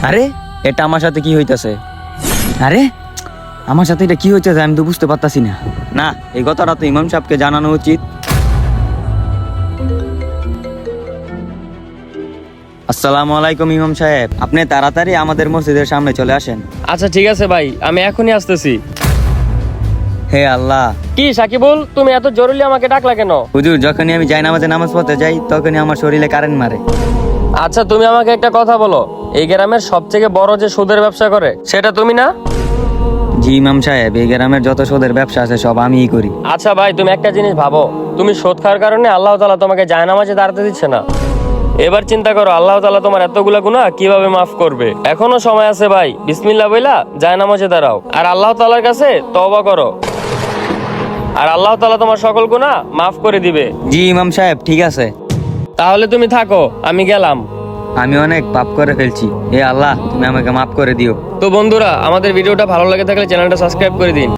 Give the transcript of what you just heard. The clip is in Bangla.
আরে এটা আমার সাথে কি হইতাছে? আরে আমার সাথে এটা কি হইতেছে আমি তো বুঝতে পারতাছি না। না, এই কথাটা তো ইমাম সাহেবকে জানানো উচিত। আসসালামু আলাইকুম ইমাম সাহেব, আপনি তাড়াতাড়ি আমাদের মসজিদের সামনে চলে আসেন। আচ্ছা ঠিক আছে ভাই, আমি এখনই আসতেছি। হে আল্লাহ! কি সাকিবুল, তুমি এত জরুরি আমাকে ডাকলা কেন? হুজুর, যখনই আমি জায়নামাজে নামাজ পড়তে যাই তখনই আমার শরীরে কারেন্ট মারে। আচ্ছা তুমি আমাকে একটা কথা বলো, এই গ্রামের সবথেকে বড় যে সুদের ব্যবসা করে সেটা তুমি না? জি ইমাম সাহেব, এই গ্রামের যত সুদের ব্যবসা আছে সব আমিই করি। আচ্ছা ভাই, তুমি একটা জিনিস ভাবো, তুমি সুদ খাওয়ার কারণে আল্লাহ তাআলা তোমাকে জায়নামাজে দাঁড়াতে দিচ্ছে না। এবার চিন্তা করো আল্লাহ তাআলা তোমার এতগুলা গুনাহ কিভাবে মাফ করবে। এখনো সময় আছে ভাই, বিসমিল্লাহ বইলা জায়নামাজে দাঁড়াও আর আল্লাহ তাআলার কাছে তওবা করো, আর আল্লাহ তাআলা তোমার সকল গুনাহ মাফ করে দিবে। জি ইমাম সাহেব, ঠিক আছে। তাহলে তুমি থাকো, আমি গেলাম। আমি অনেক পাপ করে ফেলছি, হে আল্লাহ তুমি আমাকে মাফ করে দিও। তো বন্ধুরা, আমাদের ভিডিওটা ভালো লাগে থাকলে চ্যানেলটা সাবস্ক্রাইব করে দিন।